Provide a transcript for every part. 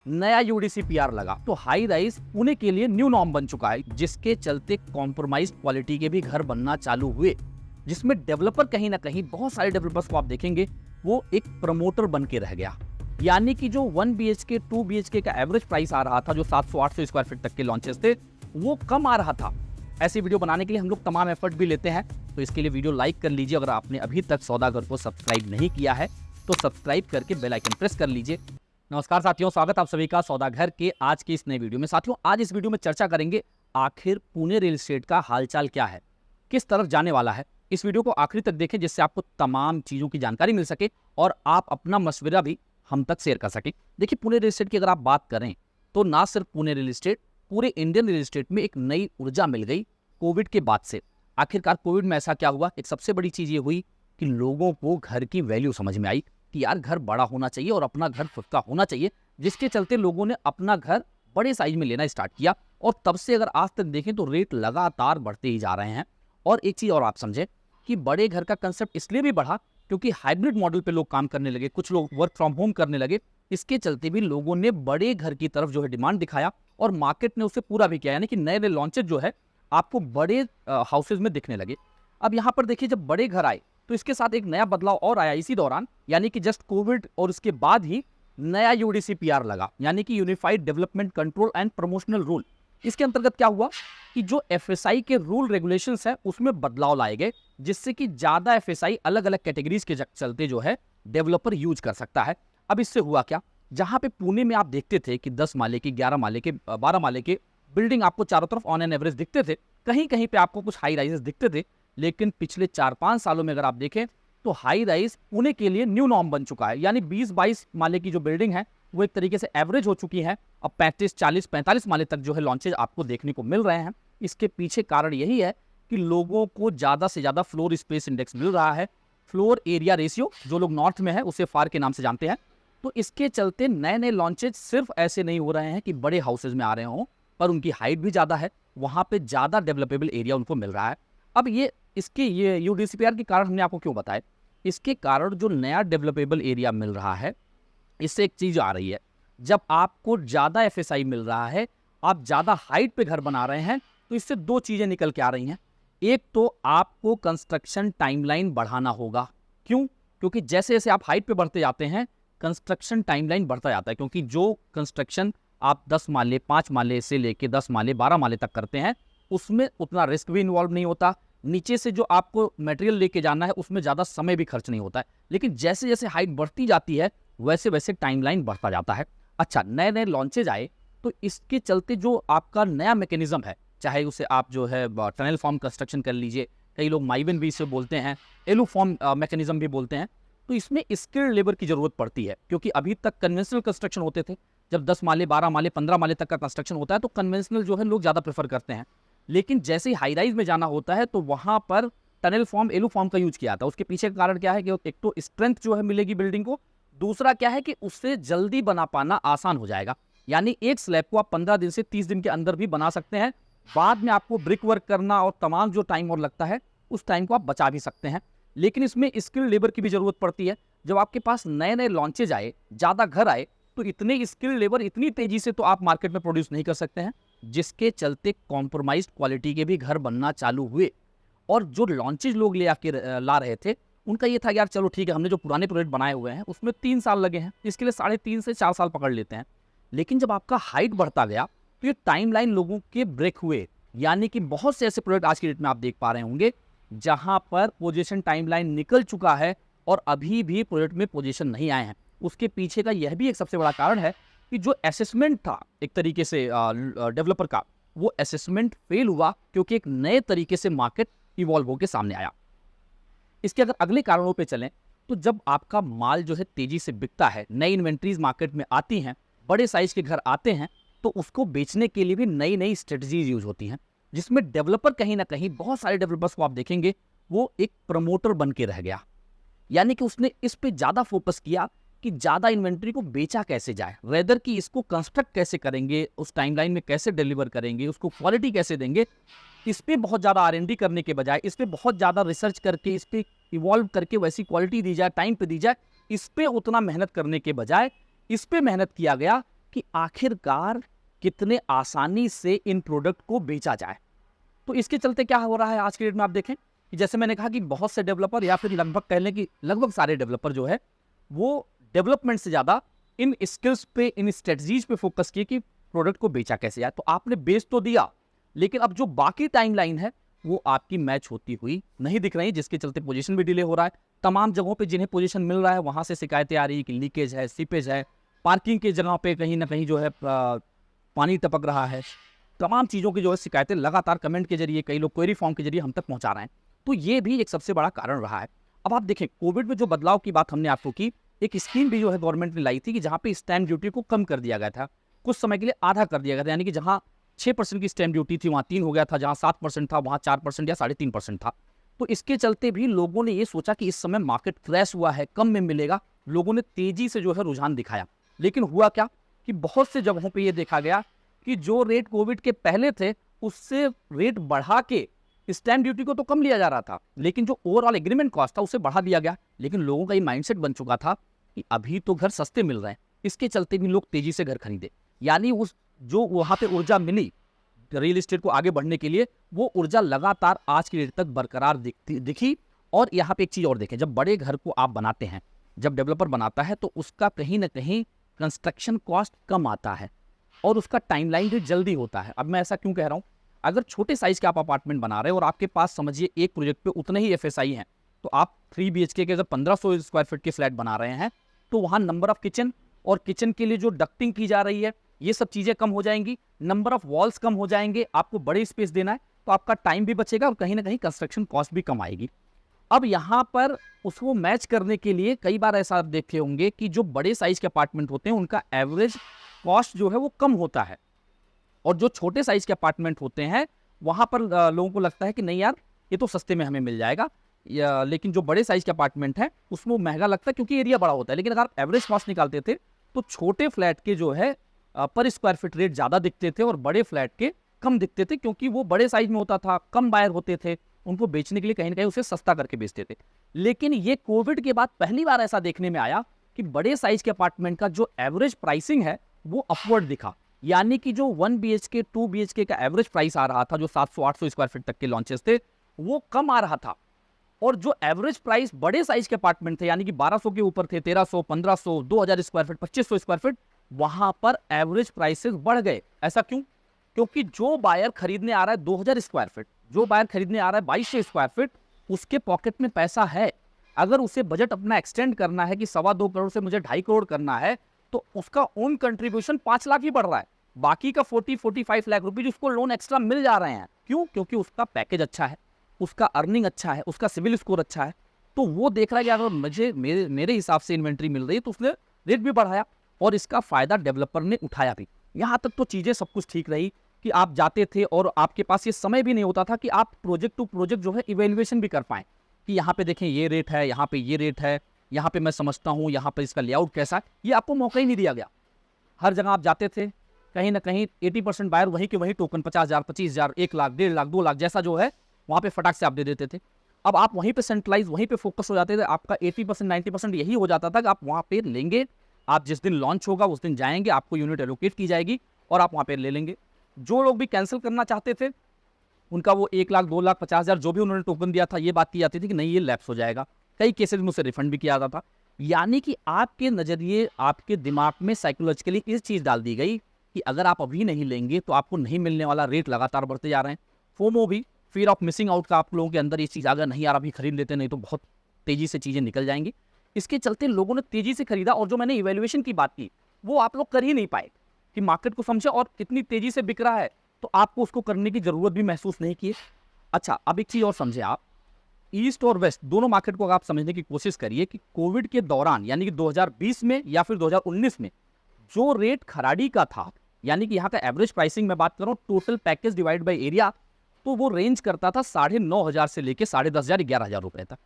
नया UDC PR लगा तो हाई राइज पुणे के लिए न्यू नॉर्म बन चुका है, जिसके चलते कॉम्प्रोमाइज क्वालिटी के भी घर बनना चालू हुए, जिसमें डेवलपर कहीं ना कहीं बहुत सारे डेवलपर्स को आप देखेंगे वो एक प्रमोटर बन के रह गया। यानी कि जो 1 BHK 2 BHK का एवरेज प्राइस आ रहा था, जो 700-800 स्क्वायर फीट तक के लॉन्चेस थे, वो कम आ रहा था। ऐसी वीडियो बनाने के लिए हम लोग तमाम एफर्ट भी लेते हैं, तो इसके लिए वीडियो लाइक कर लीजिए। अगर आपने अभी तक सौदागर को सब्सक्राइब नहीं किया है तो सब्सक्राइब करके बेल आइकन प्रेस कर लीजिए। नमस्कार साथियों, स्वागत आप सभी का सौदागर के आज की इस नए वीडियो में। साथियों, आज इस वीडियो में चर्चा करेंगे आखिर पुणे रियल एस्टेट का हालचाल क्या है, किस तरफ जाने वाला है। इस वीडियो को आखिरी तक देखें जिससे आपको तमाम चीजों की जानकारी मिल सके और आप अपना मशवरा भी हम तक शेयर कर सके। देखिए, पुणे रियल एस्टेट की अगर आप बात करें तो ना सिर्फ पुणे रियल एस्टेट, पूरे इंडियन रियल एस्टेट में एक नई ऊर्जा मिल गई कोविड के बाद से। आखिरकार कोविड में ऐसा क्या हुआ, एक सबसे बड़ी चीज ये हुई कि लोगों को घर की वैल्यू समझ में आई कि यार घर बड़ा होना चाहिए और अपना घर खुद का होना चाहिए, जिसके चलते लोगों ने अपना घर बड़े साइज में लेना स्टार्ट किया। और तब से अगर आज तक देखें तो रेट लगातार बढ़ते ही जा रहे हैं। और एक चीज और आप समझें कि बड़े घर का कंसेप्ट इसलिए भी बढ़ा क्योंकि हाइब्रिड मॉडल पे लोग काम करने लगे, कुछ लोग वर्क फ्रॉम होम करने लगे। इसके चलते भी लोगों ने बड़े घर की तरफ जो है डिमांड दिखाया और मार्केट ने उसे पूरा भी किया। यानी कि नए नए लॉन्चेस जो है आपको बड़े हाउसेज में दिखने लगे। अब यहाँ पर देखिए, जब बड़े घर आए तो इसके साथ एक नया बदलाव और आया इसी दौरान, यानी कि जस्ट कोविड और इसके बाद ही नया यूडीसी पीआर लगा, यानी कि unified development control and promotional rule. इसके अंतर्गत क्या हुआ कि जो एफएसआई के रूल रेगुलेशंस है उसमें बदलाव लाए गए, जिससे कि ज्यादा एफएसआई अलग अलग कैटेगरीज के चलते जो है डेवलपर यूज कर सकता है। अब इससे हुआ क्या, जहां पे पुणे में आप देखते थे कि 10 माले के, 11 माले के, 12 माले के बिल्डिंग आपको चारों तरफ ऑन एन एवरेज दिखते थे, कहीं कहीं पे आपको कुछ हाई राइजेस दिखते थे, लेकिन पिछले 4-5 सालों में अगर आप देखें तो हाई राइज पुणे के लिए न्यू नॉर्म बन चुका है। यानी 20-22 माले की जो बिल्डिंग है वो एक तरीके से एवरेज हो चुकी है। अब 35, 40, 45 माले तक जो है लॉन्चेज आपको देखने को मिल रहे हैं। इसके पीछे कारण यही है कि लोगों को ज्यादा से ज्यादा फ्लोर स्पेस इंडेक्स मिल रहा है, फ्लोर एरिया रेशियो, जो लोग नॉर्थ में है उसे फार के नाम से जानते हैं। तो इसके चलते नए नए लॉन्चेज सिर्फ ऐसे नहीं हो रहे हैं कि बड़े हाउसेज में आ रहे हों, पर उनकी हाइट भी ज्यादा है, वहां पे ज्यादा डेवलपेबल एरिया उनको मिल रहा है। अब ये यूडीसीपीआर के कारण हमने आपको क्यों बताया, इसके कारण जो नया डेवलपेबल एरिया मिल रहा है, इससे एक चीज आ रही है, जब आपको ज्यादा एफएसआई मिल रहा है, आप ज्यादा हाइट पे घर बना रहे हैं, तो इससे दो चीजें निकल के आ रही हैं। एक तो आपको कंस्ट्रक्शन टाइमलाइन बढ़ाना होगा। क्यों? क्योंकि जैसे जैसे आप हाइट पे बढ़ते जाते हैं कंस्ट्रक्शन टाइमलाइन बढ़ता जाता है, क्योंकि जो कंस्ट्रक्शन आप 10 माले, 5 माले से लेके 10 माले, 12 माले तक करते हैं उसमें उतना रिस्क भी इन्वॉल्व नहीं होता। नीचे से जो आपको मटेरियल लेके जाना है उसमें ज़्यादा समय भी खर्च नहीं होता है। लेकिन जैसे जैसे हाइट बढ़ती जाती है वैसे वैसे टाइमलाइन बढ़ता जाता है। अच्छा, नए नए लॉन्चेज आए तो इसके चलते जो आपका नया मैकेनिज्म है, चाहे उसे आप जो है टनल फॉर्म कंस्ट्रक्शन कर लीजिए, कई लोग माइवन भी इसे बोलते हैं, एलू फॉर्म मैकेनिज्म भी बोलते हैं, तो इसमें स्किल्ड लेबर की जरूरत पड़ती है। क्योंकि अभी तक कन्वेंशनल कंस्ट्रक्शन होते थे, जब 10 माले, 12 माले, 15 माले तक का कंस्ट्रक्शन होता है तो कन्वेंशनल जो है लोग ज़्यादा प्रेफर करते हैं। लेकिन जैसे ही हाई राइज में जाना होता है तो वहां पर टनल फॉर्म, एलू फॉर्म का यूज किया था। उसके पीछे का कारण क्या है कि एक तो स्ट्रेंथ जो है मिलेगी बिल्डिंग को, दूसरा क्या है कि उससे जल्दी बना पाना आसान हो जाएगा। यानी एक स्लैब को आप 15 दिन से 30 दिन के अंदर भी बना सकते हैं। बाद में आपको ब्रिक वर्क करना और तमाम जो टाइम और लगता है उस टाइम को आप बचा भी सकते हैं। लेकिन इसमें स्किल लेबर की भी जरूरत पड़ती है। जब आपके पास नए नए लॉन्चेज आए, ज्यादा घर आए, तो इतने स्किल लेबर इतनी तेजी से तो आप मार्केट में प्रोड्यूस नहीं कर सकते हैं, जिसके चलते कॉम्प्रोमाइज क्वालिटी के भी घर बनना चालू हुए। और जो लॉन्चेज लोग ले आके ला रहे थे उनका ये था यार चलो ठीक है, हमने जो पुराने प्रोजेक्ट बनाए हुए हैं उसमें 3 साल लगे हैं, इसके लिए 3.5 से 4 साल पकड़ लेते हैं। लेकिन जब आपका हाइट बढ़ता गया तो ये टाइमलाइन लोगों के ब्रेक हुए। यानी कि बहुत से ऐसे प्रोजेक्ट आज की डेट में आप देख पा रहे होंगे जहां पर पोजीशन टाइमलाइन निकल चुका है और अभी भी प्रोजेक्ट में पोजीशन नहीं आए हैं। उसके पीछे का यह भी एक सबसे बड़ा कारण है कि जो असेसमेंट था एक तरीके से डेवलपर का, वो असेसमेंट फेल हुआ क्योंकि एक नए तरीके से मार्केट इवॉल्व होकर सामने आया। इसके अगर अगले कारणों पे चलें तो जब आपका माल जो है तेजी से बिकता है, नई इन्वेंट्रीज मार्केट में आती हैं, बड़े साइज के घर आते हैं, तो उसको बेचने के लिए भी नई नई स्ट्रेटजीज यूज होती हैं, जिसमें डेवलपर कहीं ना कहीं, बहुत सारे डेवलपर्स को आप देखेंगे वो एक प्रमोटर बन के रह गया। यानी कि उसने इस पे ज्यादा फोकस किया कि ज्यादा इन्वेंट्री को बेचा कैसे जाए, रेदर कि इसको कंस्ट्रक्ट कैसे करेंगे, उस टाइमलाइन में कैसे डिलीवर करेंगे, उसको क्वालिटी कैसे देंगे। इस पे बहुत ज्यादा R&D करने के बजाय, इस पे बहुत ज्यादा रिसर्च करके, इस पे इवॉल्व करके वैसी क्वालिटी दी जाए, टाइम पे दी जाए, इस पे उतना मेहनत करने के बजाय इस पे मेहनत किया गया कि आखिरकार कितने आसानी से इन प्रोडक्ट को बेचा जाए। तो इसके चलते क्या हो रहा है आज के डेट में, आप देखें कि जैसे मैंने कहा कि बहुत से डेवलपर या फिर लगभग कह लें कि लगभग सारे डेवलपर जो है वो डेवलपमेंट से ज़्यादा इन स्किल्स पे, इन स्ट्रेटजीज पे फोकस किए कि प्रोडक्ट को बेचा कैसे जाए। तो आपने बेच तो दिया, लेकिन अब जो बाकी टाइमलाइन है वो आपकी मैच होती हुई नहीं दिख रही, जिसके चलते पोजीशन भी डिले हो रहा है। तमाम जगहों पे जिन्हें पोजीशन मिल रहा है वहां से शिकायतें आ रही है कि लीकेज है, सीपेज है, पार्किंग की जगह पे कहीं ना कहीं जो है पानी टपक रहा है। तमाम चीज़ों की जो है शिकायतें लगातार कमेंट के जरिए, कई लोग क्वेरी फॉर्म के जरिए हम तक पहुंचा रहे हैं। तो ये भी एक सबसे बड़ा कारण रहा है। अब आप देखें, कोविड में जो बदलाव की बात हमने आपको की, एक स्कीम भी जो है गवर्नमेंट ने लाई थी कि जहां पे स्टैम्प ड्यूटी को कम कर दिया गया था, कुछ समय के लिए आधा कर दिया गया था। यानी कि जहां 6% की स्टैम्प ड्यूटी थी वहां 3 हो गया था, जहां 7% था वहां 4% या 3.5% था। तो इसके चलते भी लोगों ने ये सोचा कि इस समय मार्केट क्रैश हुआ है, कम में मिलेगा, लोगों ने तेजी से जो है रुझान दिखाया। लेकिन हुआ क्या कि बहुत से जगहों पे ये देखा गया कि जो रेट कोविड के पहले थे उससे रेट बढ़ा के स्टैम्प ड्यूटी को तो कम लिया जा रहा था, लेकिन जो ओवरऑल एग्रीमेंट कॉस्ट था उसे बढ़ा दिया गया। लेकिन लोगों का ये माइंडसेट बन चुका था कि अभी तो घर सस्ते मिल रहे हैं, इसके चलते भी लोग तेजी से घर खरीदे। यानी उस जो वहां पे ऊर्जा मिली रियल एस्टेट को आगे बढ़ने के लिए, वो ऊर्जा लगातार आज की डेट तक बरकरार दिखी। और यहाँ पे एक चीज और देखें, जब बड़े घर को आप बनाते हैं, जब डेवलपर बनाता है तो उसका कहीं ना कहीं कंस्ट्रक्शन कॉस्ट कम आता है और उसका टाइमलाइन भी जल्दी होता है। अब मैं ऐसा क्यों कह रहा हूँ, अगर छोटे साइज के आप अपार्टमेंट बना रहे हैं और आपके पास समझिए एक प्रोजेक्ट पे उतने ही एफएसआई हैं, तो आप 3 BHK के अगर 1500 स्क्वायर फीट के फ्लैट बना रहे हैं तो वहां नंबर ऑफ किचन और किचन के लिए जो डक्टिंग की जा रही है ये सब चीजें कम हो जाएंगी, नंबर ऑफ वॉल्स कम हो जाएंगे, आपको बड़े स्पेस देना है तो आपका टाइम भी बचेगा और कहीं ना कहीं कंस्ट्रक्शन कॉस्ट भी कम आएगी। अब यहाँ पर उसको मैच करने के लिए कई बार ऐसा आप देखे होंगे कि जो बड़े साइज के अपार्टमेंट होते हैं उनका एवरेज कॉस्ट जो है वो कम होता है, और जो छोटे साइज के अपार्टमेंट होते हैं वहां पर लोगों को लगता है कि नहीं यार ये तो सस्ते में हमें मिल जाएगा, लेकिन जो बड़े साइज के अपार्टमेंट है उसमें महंगा लगता है क्योंकि एरिया बड़ा होता है। लेकिन अगर आप एवरेज कॉस्ट निकालते थे तो छोटे फ्लैट के जो है पर स्क्वायर फीट रेट ज्यादा दिखते थे और बड़े फ्लैट के कम दिखते थे, क्योंकि वो बड़े साइज में होता था, कम बायर होते थे, उनको बेचने के लिए कहीं ना कहीं उसे सस्ता करके बेचते थे। लेकिन ये कोविड के बाद पहली बार ऐसा देखने में आया कि बड़े साइज के अपार्टमेंट का जो एवरेज प्राइसिंग है वो अपवर्ड दिखा। यानी कि जो 1 BHK 2 BHK का एवरेज प्राइस आ रहा था, जो 700-800 स्क्वायर फीट तक के लॉन्चेस थे, वो कम आ रहा था। और जो एवरेज प्राइस बड़े साइज के अपार्टमेंट थे, यानी कि 1200 के ऊपर थे, 1300, 1500, 2000 स्क्वायर फीट, 2500 स्क्वायर फीट, वहां पर एवरेज प्राइसेस बढ़ गए। ऐसा क्यों? क्योंकि जो बायर खरीदने आ रहा है 2000 स्क्वायर फीट, जो बायर खरीदने आ रहा है 2200 स्क्वायर फीट, उसके पॉकेट में पैसा है। अगर उसे बजट अपना एक्सटेंड करना है कि 2.25 करोड़ से मुझे 2.5 करोड़ करना है, तो उसका ओन कंट्रीब्यूशन 5 लाख ही बढ़ रहा है, बाकी का 40-45 लाख रुपए उसको लोन एक्स्ट्रा मिल जा रहे हैं। क्यों? क्योंकि उसका पैकेज अच्छा है, उसका अर्निंग अच्छा है, उसका सिविल स्कोर अच्छा है। तो वो देख रहा है कि अगर मुझे मेरे हिसाब से इन्वेंट्री मिल रही है तो उसने रेट भी बढ़ाया और इसका फायदा डेवलपर ने उठाया भी। यहाँ तक तो चीजें सब कुछ ठीक रही कि आप जाते थे और आपके पास ये समय भी नहीं होता था कि आप प्रोजेक्ट टू प्रोजेक्ट जो है इवेल्युएशन भी कर पाएं कि यहाँ पे देखें ये रेट है, यहाँ पे ये रेट है, यहाँ पे मैं समझता हूँ यहाँ पे इसका लेआउट कैसा है। ये आपको मौका ही नहीं दिया गया। हर जगह आप जाते थे, कहीं ना कहीं 80% बायर वहीं के वहीं टोकन 50,000, 25,000, 1 लाख, 1.5 लाख, 2 लाख जैसा जो है वहाँ पे फटाक से आप दे देते थे। अब आप वहीं पे सेंट्रलाइज, वहीं पे फोकस हो जाते थे। आपका 80% 90% यही हो जाता था कि आप वहाँ पे लेंगे, आप जिस दिन लॉन्च होगा उस दिन जाएंगे, आपको यूनिट एलोकेट की जाएगी और आप वहाँ पे ले लेंगे। जो लोग भी कैंसिल करना चाहते थे उनका वो 1 लाख, 2 लाख, 50,000 जो भी उन्होंने टोकन दिया था, ये बात की जाती थी कि नहीं ये लैप्स हो जाएगा। कई केसेस में उसे रिफंड भी किया जाता था। यानी कि आपके नजरिए, आपके दिमाग में साइकोलॉजिकली इस चीज डाल दी गई कि अगर आप अभी नहीं लेंगे तो आपको नहीं मिलने वाला, रेट लगातार बढ़ते जा रहे हैं। फोमो भी, फियर ऑफ मिसिंग आउट का आप लोगों के अंदर ये चीज अगर नहीं यार अभी खरीद लेते नहीं तो बहुत तेजी से चीजें निकल जाएंगी, इसके चलते लोगों ने तेजी से खरीदा। और जो मैंने इवेल्युएशन की बात की वो आप लोग कर ही नहीं पाए कि मार्केट को समझे और कितनी तेजी से बिक रहा है, तो आपको उसको करने की जरूरत भी महसूस नहीं की। अच्छा, अब एक चीज और समझे आप, ईस्ट और वेस्ट दोनों मार्केट को आप समझने की कोशिश करिए कि कोविड के दौरान यानी कि 2020 में या फिर 2019 में जो रेट खराड़ी का था, यानी कि यहाँ का एवरेज प्राइसिंग मैं बात कर रहा हूँ total package divide by area, तो वो रेंज करता था 9,500 से लेके 10,500, 11,000 रुपए तक।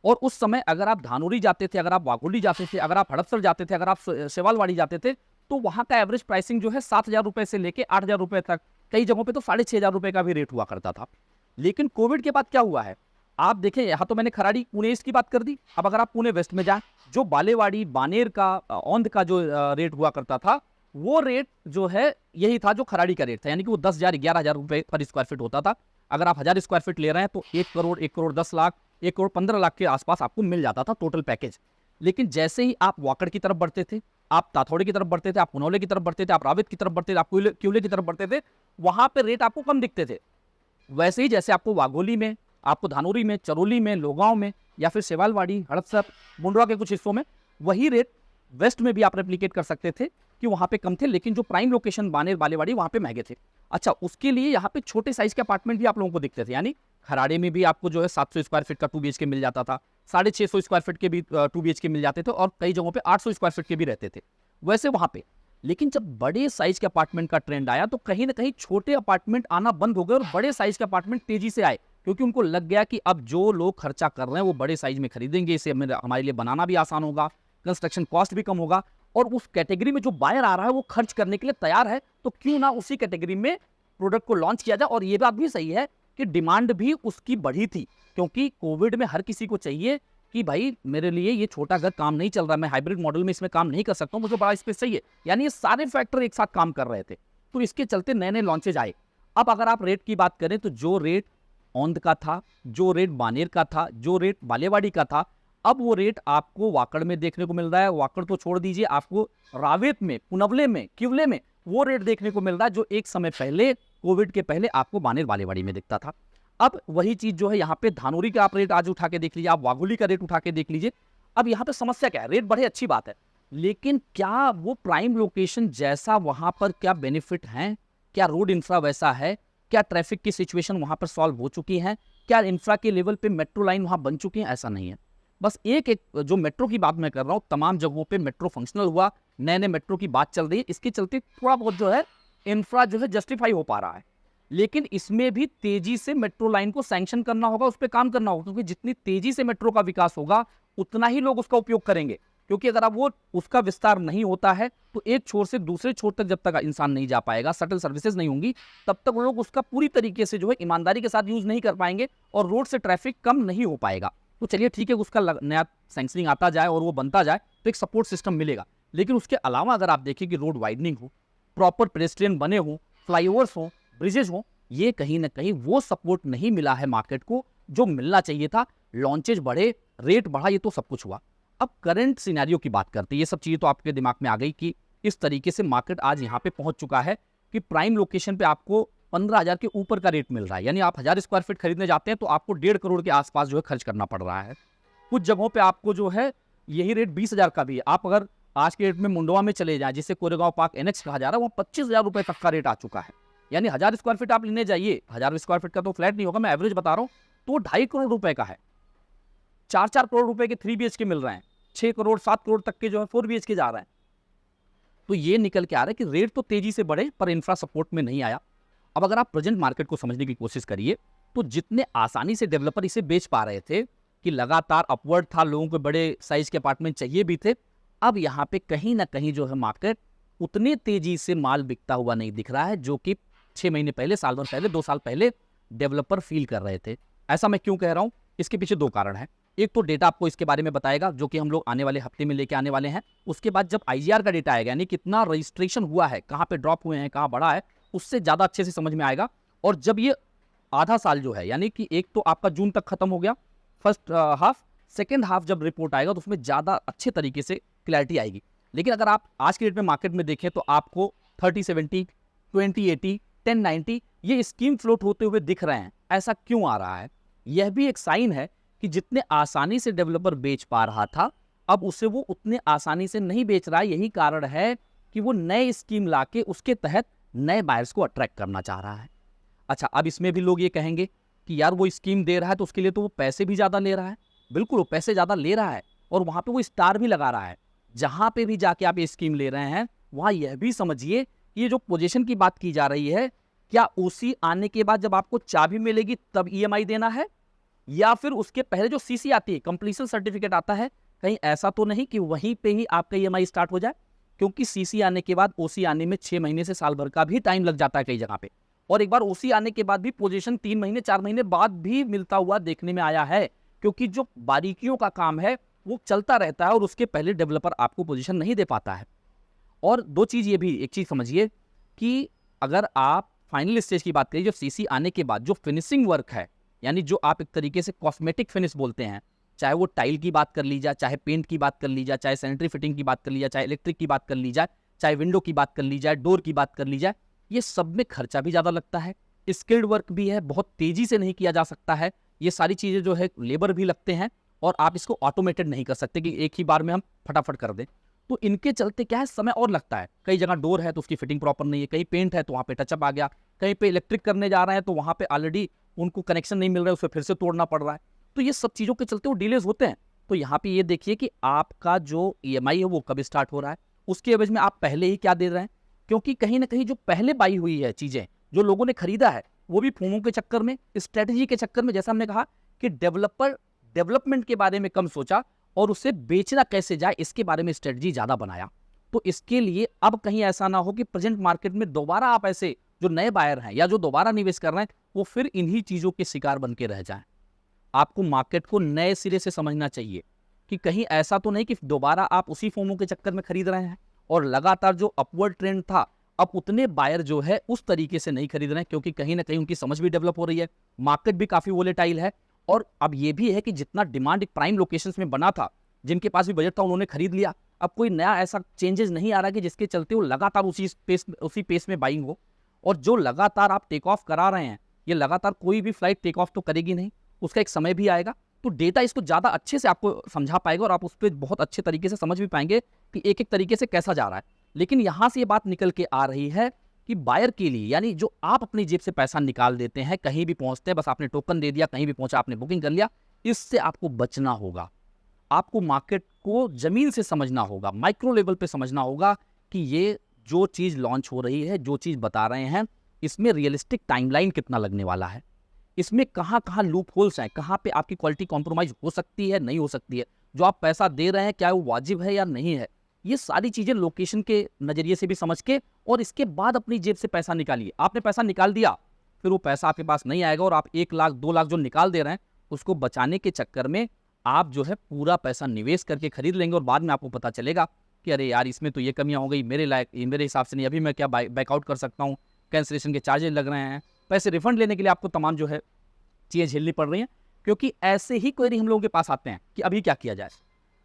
और उस समय अगर आप धानोरी जाते थे, अगर आप वाघोली जाते थे, अगर आप हड़पसर जाते थे, अगर आप सेवालवाड़ी जाते थे, तो वहां का एवरेज प्राइसिंग जो है 7,000 रुपए से लेके 8,000 रुपए तक, कई जगहों पे तो 6,500 रुपए का भी रेट हुआ करता था। लेकिन कोविड के बाद क्या हुआ है, आप देखें, यहाँ तो मैंने खराड़ी पुणे ईस्ट की बात कर दी। अब अगर आप पुणे वेस्ट में जाए, जो बालेवाड़ी, बानेर का, औंध का जो रेट हुआ करता था वो रेट जो है यही था जो खराड़ी का रेट था, यानी कि वो 10,000 11,000 रुपए पर स्क्वायर फीट होता था। अगर आप 1000 स्क्वायर फीट ले रहे हैं तो 1 करोड़, 1 करोड़ 10 लाख, 1 करोड़ 15 लाख के आसपास आपको मिल जाता था टोटल पैकेज। लेकिन जैसे ही आप वाकड़ की तरफ बढ़ते थे, आप ताथौड़े की तरफ बढ़ते थे, आप पुनौले की तरफ बढ़ते थे, आप रावेत की तरफ बढ़ते थे, आप क्यूले की तरफ बढ़ते थे, वहां पे रेट आपको कम दिखते थे। वैसे ही जैसे आपको वाघोली में, आपको धानोरी में, चरोली में, लोगांव में, या फिर सेवालवाड़ी, हड़पसर, मुंडवा के कुछ हिस्सों में वही रेट वेस्ट में भी आप रेप्लिकेट कर सकते थे कि वहां पे कम थे, लेकिन जो प्राइम लोकेशन बानेर, बालेवाड़ी, वहां पे महंगे थे। अच्छा, उसके लिए यहाँ पे छोटे साइज के अपार्टमेंट भी आप लोगों को दिखते थे, यानी खराड़े में भी आपको जो है 700 स्क्वायर फीट का 2 BHK मिल जाता था, 650 स्क्वायर फीट के भी 2 BHK मिल जाते थे, और कई जगहों पे 800 स्क्वायर फीट के भी रहते थे वैसे वहां पे। लेकिन जब बड़े साइज के अपार्टमेंट का ट्रेंड आया तो कहीं ना कहीं छोटे अपार्टमेंट आना बंद हो गए और बड़े साइज के अपार्टमेंट तेजी से आए, क्योंकि उनको लग गया कि अब जो लोग खर्चा कर रहे हैं वो बड़े साइज में खरीदेंगे, इसे हमारे लिए बनाना भी आसान होगा, कंस्ट्रक्शन कॉस्ट भी कम होगा, और उस कैटेगरी में जो बायर आ रहा है वो खर्च करने के लिए तैयार है, तो क्यों ना उसी कैटेगरी में प्रोडक्ट को लॉन्च किया जाए। और ये बात भी सही है कि डिमांड भी उसकी बढ़ी थी, क्योंकि कोविड में हर किसी को चाहिए कि भाई मेरे लिए ये छोटा घर काम नहीं चल रहा, मैं हाइब्रिड मॉडल में इसमें काम नहीं कर सकता हूं, मुझे बड़ा स्पेस चाहिए। यानी ये सारे फैक्टर एक साथ काम कर रहे थे, तो इसके चलते नए नए लॉन्चेज आए। अब अगर आप रेट की बात करें तो जो रेट औंध का था, जो रेट बानेर का था, जो रेट बालेवाड़ी का था, अब वो रेट आपको वाकड़ में देखने को मिल रहा है। वाकड़ तो छोड़ दीजिए, आपको रावेत में, पुनवले में, क्यूले में वो रेट देखने को मिल रहा है जो एक समय पहले, कोविड के पहले, आपको बानेर बालेवाड़ी में दिखता था। अब वही चीज जो है यहाँ पे धानोरी का आप रेट आज उठा के देख लीजिए, आप वाघोली का रेट उठा के देख लीजिए। अब यहाँ पे समस्या क्या है, रेट बढ़े अच्छी बात है, लेकिन क्या वो प्राइम लोकेशन जैसा वहां पर क्या बेनिफिट है, क्या रोड इंफ्रा वैसा है, क्या ट्रैफिक की सिचुएशन वहां पर सॉल्व हो चुकी है, क्या इंफ्रा के लेवल पे मेट्रो लाइन वहां बन चुकी है? ऐसा नहीं है। बस एक एक जो मेट्रो की बात मैं कर रहा हूँ, तमाम जगहों पे मेट्रो फंक्शनल हुआ, नए नए मेट्रो की बात चल रही है, इसके चलते थोड़ा बहुत जो है इंफ्रा जो है जस्टिफाई हो पा रहा है। लेकिन इसमें भी तेजी से मेट्रो लाइन को सैंक्शन करना होगा, उस पर काम करना होगा, क्योंकि जितनी तेजी से मेट्रो का विकास होगा उतना ही लोग उसका उपयोग करेंगे। क्योंकि अगर अब वो उसका विस्तार नहीं होता है तो एक छोर से दूसरे छोर तक जब तक इंसान नहीं जा पाएगा, शटल सर्विसेज नहीं होंगी, तब तक वो लोग उसका पूरी तरीके से जो है ईमानदारी के साथ यूज नहीं कर पाएंगे और रोड से ट्रैफिक कम नहीं हो पाएगा। तो चलिए ठीक है, उसका नया सैंक्शनिंग आता जाए और वो बनता जाए तो एक सपोर्ट सिस्टम मिलेगा। लेकिन उसके अलावा अगर आप देखें कि रोड वाइडनिंग हो, प्रॉपर पेडेस्ट्रियन बने हो, फ्लाईओवर्स हो, ब्रिजेज हो, ये कहीं ना कहीं वो सपोर्ट नहीं मिला है मार्केट को जो मिलना चाहिए था। लॉन्चेज बढ़े, रेट बढ़ा, ये तो सब कुछ हुआ। अब करंट सिनेरियो की बात करते हैं, ये सब चीजें तो आपके दिमाग में आ गई कि इस तरीके से मार्केट आज यहाँ पे पहुंच चुका है कि प्राइम लोकेशन पे आपको 15,000 के ऊपर का रेट मिल रहा है। यानी आप 1000 स्क्वायर फीट खरीदने जाते हैं तो आपको 1.5 करोड़ के आसपास जो है खर्च करना पड़ रहा है। कुछ जगहों पे आपको जो है यही रेट 20,000 का भी है। आप अगर आज के रेट में मुंडवा में चले जाएं, जिसे कोरेगांव पार्क NX कहा जा रहा है, वहाँ 25,000 रुपए तक का रेट आ चुका है। यानी 1000 स्क्वायर फीट आप लेने जाइए, 1000 स्क्वायर फीट का तो फ्लैट नहीं होगा, मैं एवरेज बता रहा हूँ, तो 2.5 करोड़ रुपए का है। 4-4 करोड़ रुपए के 3 BHK मिल रहे हैं, 6 करोड़ 7 करोड़ तक के जो है 4 BHK जा रहे हैं। तो ये निकल के आ रहा है कि रेट तो तेजी से बढ़े पर इंफ्रा सपोर्ट में नहीं आया। अब अगर आप प्रेजेंट मार्केट को समझने की कोशिश करिए तो जितने आसानी से डेवलपर इसे बेच पा रहे थे कि लगातार अपवर्ड था, लोगों को बड़े साइज के अपार्टमेंट चाहिए भी थे, अब यहाँ पे कहीं ना कहीं जो है मार्केट उतने तेजी से माल बिकता हुआ नहीं दिख रहा है जो कि 6 महीने पहले, साल भर पहले, 2 साल पहले डेवलपर फील कर रहे थे। ऐसा मैं क्यों कह रहा हूं, इसके पीछे 2 कारण हैं। एक तो डेटा आपको इसके बारे में बताएगा जो कि हम लोग आने वाले हफ्ते में लेके आने वाले हैं। उसके बाद जब IGR का डेटा आएगा, यानी कितना रजिस्ट्रेशन हुआ है, कहाँ पे ड्रॉप हुए हैं, कहाँ बढ़ा है, उससे ज्यादा अच्छे से समझ में आएगा। और जब ये आधा साल जो है, यानी कि एक तो आपका जून तक खत्म हो गया फर्स्ट हाफ, सेकेंड हाफ जब रिपोर्ट आएगा तो उसमें ज्यादा अच्छे तरीके से क्लैरिटी आएगी। लेकिन अगर आप आज के डेट में मार्केट में देखें तो आपको 30-70, 20-80, 10-90 ये स्कीम फ्लोट होते हुए दिख रहे हैं। ऐसा क्यों आ रहा है? यह भी एक साइन है कि जितने आसानी से डेवलपर बेच पा रहा था, अब उसे वो उतने आसानी से नहीं बेच रहा है। यही कारण है कि वो नए स्कीम लाके उसके तहत नए बायर्स को अट्रैक्ट करना चाह रहा है। अच्छा, अब इसमें भी लोग ये कहेंगे कि यार वो स्कीम दे रहा है तो उसके लिए तो वो पैसे भी ज्यादा ले रहा है। बिल्कुल, वो पैसे ज्यादा ले रहा है और वहां पे वो स्टार भी लगा रहा है। जहां पे भी जाके आप ये स्कीम ले रहे हैं वहां यह भी समझिए कि ये जो पोजीशन की बात की जा रही है, क्या OC आने के बाद जब आपको चाबी मिलेगी तब EMI देना है, या फिर उसके पहले जो CC आती है, कंप्लीशन सर्टिफिकेट आता है, कहीं ऐसा तो नहीं कि वहीं पे ही आपका EMI स्टार्ट हो जाए? क्योंकि CC आने के बाद OC आने में 6 महीने से साल भर का भी टाइम लग जाता है कई जगह पे। और एक बार OC आने के बाद भी पोजीशन 3 महीने 4 महीने बाद भी मिलता हुआ देखने में आया है, क्योंकि जो बारीकियों का काम है वो चलता रहता है और उसके पहले डेवलपर आपको पोजीशन नहीं दे पाता है। और दो चीज़ ये भी एक चीज़ समझिए कि अगर आप फाइनल स्टेज की बात करिए, जो सीसी आने के बाद जो फिनिशिंग वर्क है, यानी जो आप एक तरीके से कॉस्मेटिक फिनिश बोलते हैं, चाहे वो टाइल की बात कर ली जाए, चाहे पेंट की बात कर ली जाए, चाहे सैनिटरी फिटिंग की बात कर ली जाए, चाहे इलेक्ट्रिक की बात कर ली जाए, चाहे विंडो की बात कर ली जाए, डोर की बात कर ली जाए, ये सब में खर्चा भी ज़्यादा लगता है, स्किल्ड वर्क भी है, बहुत तेज़ी से नहीं किया जा सकता है, ये सारी चीज़ें जो है लेबर भी लगते हैं, और आप इसको ऑटोमेटेड नहीं कर सकते कि एक ही बार में हम फटाफट कर दें। तो इनके चलते क्या है, समय और लगता है। कई जगह डोर है तो उसकी फिटिंग प्रॉपर नहीं है, कहीं पेंट है तो वहाँ पे टचअप आ गया, कहीं पे इलेक्ट्रिक करने जा रहे हैं तो वहाँ पे ऑलरेडी उनको कनेक्शन नहीं मिल रहा है, उसे फिर से तोड़ना पड़ रहा है। तो ये सब चीज़ों के चलते वो डिलेज होते हैं। तो यहाँ पे ये देखिए कि आपका जो ईएमआई है वो कब स्टार्ट हो रहा है, उसके एवज में आप पहले ही क्या दे रहे हैं, क्योंकि कहीं ना कहीं जो पहले बाई हुई है चीज़ें, जो लोगों ने खरीदा है, वो भी फोमो के चक्कर में, स्ट्रेटजी के चक्कर में, जैसा हमने कहा कि डेवलपमेंट के बारे में कम सोचा और उसे बेचना कैसे जाए इसके बारे में स्ट्रेटजी ज़्यादा बनाया। तो इसके लिए अब कहीं ऐसा ना हो कि प्रेजेंट मार्केट में दोबारा आप ऐसे जो नए बायर हैं या जो दोबारा निवेश कर रहे हैं वो फिर इन्हीं चीज़ों के शिकार बन के रह जाएं। आपको मार्केट को नए सिरे से समझना चाहिए कि कहीं ऐसा तो नहीं कि दोबारा आप उसी फोमो के चक्कर में खरीद रहे हैं और लगातार जो अपवर्ड ट्रेंड था अब उतने बायर जो है उस तरीके से नहीं खरीद रहे हैं, क्योंकि कहीं ना कहीं उनकी समझ भी डेवलप हो रही है, मार्केट भी काफ़ी वोलेटाइल है। और अब ये भी है कि जितना डिमांड एक प्राइम लोकेशंस में बना था, जिनके पास भी बजट था उन्होंने खरीद लिया। अब कोई नया ऐसा चेंजेस नहीं आ रहा कि जिसके चलते वो लगातार उसी पेस में बाइंग हो। और जो लगातार आप टेक ऑफ करा रहे हैं, ये लगातार कोई भी फ्लाइट टेक ऑफ तो करेगी नहीं, उसका एक समय भी आएगा। तो डेटा इसको ज़्यादा अच्छे से आपको समझा पाएगा और आप उस पर बहुत अच्छे तरीके से समझ भी पाएंगे कि एक एक तरीके से कैसा जा रहा है। लेकिन यहाँ से ये बात निकल के आ रही है कि बायर के लिए, यानी जो आप अपनी जेब से पैसा निकाल देते हैं, कहीं भी पहुंचते हैं, बस आपने टोकन दे दिया, कहीं भी पहुंचा आपने बुकिंग कर लिया, इससे आपको बचना होगा। आपको मार्केट को जमीन से समझना होगा, माइक्रो लेवल पे समझना होगा कि ये जो चीज़ लॉन्च हो रही है, जो चीज़ बता रहे हैं, इसमें रियलिस्टिक टाइमलाइन कितना लगने वाला है, इसमें कहाँ कहाँ लूप होल्स हैं, कहाँ पे आपकी क्वालिटी कॉम्प्रोमाइज़ हो सकती है, नहीं हो सकती है, जो आप पैसा दे रहे हैं क्या वो वाजिब है या नहीं है। ये सारी चीज़ें लोकेशन के नज़रिए से भी समझ के और इसके बाद अपनी जेब से पैसा निकालिए। आपने पैसा निकाल दिया, फिर वो पैसा आपके पास नहीं आएगा और आप 1 लाख 2 लाख जो निकाल दे रहे हैं उसको बचाने के चक्कर में आप जो है पूरा पैसा निवेश करके खरीद लेंगे और बाद में आपको पता चलेगा कि अरे यार इसमें तो ये कमियां हो गई, मेरे हिसाब से नहीं, अभी मैं क्या बैकआउट कर सकता हूँ, कैंसिलेशन के चार्जेस लग रहे हैं, पैसे रिफंड लेने के लिए आपको तमाम जो है चीज़ें झेलनी पड़ रही हैं। क्योंकि ऐसे ही क्वेरी हम लोगों के पास आते हैं कि अभी क्या किया जाए।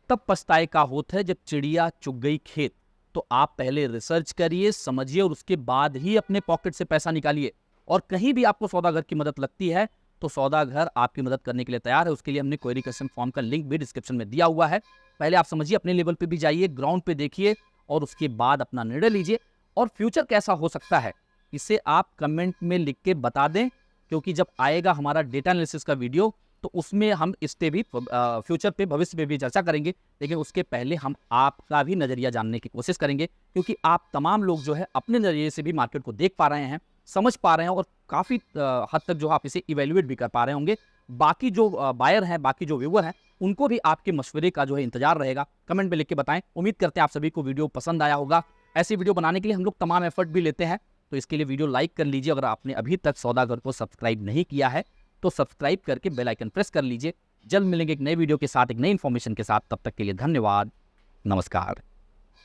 तब पछताए का होता है जब चिड़िया चुग गई खेत। तो आप पहले रिसर्च करिए, समझिए और उसके बाद ही अपने पॉकेट से पैसा निकालिए। और कहीं भी आपको सौदागर की मदद लगती है तो सौदागर आपकी मदद करने के लिए तैयार है। उसके लिए हमने क्वेरी क्वेश्चन फॉर्म का लिंक भी डिस्क्रिप्शन में दिया हुआ है। पहले आप समझिए, अपने लेवल पे भी जाइए, ग्राउंड पे देखिए और उसके बाद अपना निर्णय लीजिए। और फ्यूचर कैसा हो सकता है इसे आप कमेंट में लिख के बता दें, क्योंकि जब आएगा हमारा डेटा एनालिसिस का वीडियो तो उसमें हम इस पे भी फ्यूचर पे, भविष्य पे भी चर्चा करेंगे। लेकिन उसके पहले हम आपका भी नज़रिया जानने की कोशिश करेंगे, क्योंकि आप तमाम लोग जो है अपने नज़रिए से भी मार्केट को देख पा रहे हैं, समझ पा रहे हैं और काफ़ी हद तक जो आप इसे इवेल्युएट भी कर पा रहे होंगे। बाकी जो बायर हैं, बाकी जो व्यूअर हैं, उनको भी आपके मशवरे का जो है इंतजार रहेगा। कमेंट में लिख के बताएं। उम्मीद करते हैं आप सभी को वीडियो पसंद आया होगा। ऐसी वीडियो बनाने के लिए हम लोग तमाम एफर्ट भी लेते हैं, तो इसके लिए वीडियो लाइक कर लीजिए। अगर आपने अभी तक सौदागर को सब्सक्राइब नहीं किया है तो सब्सक्राइब करके बेल आइकन प्रेस कर लीजिए। जल्द मिलेंगे एक नए वीडियो के साथ, एक नई इन्फॉर्मेशन के साथ। तब तक के लिए धन्यवाद, नमस्कार।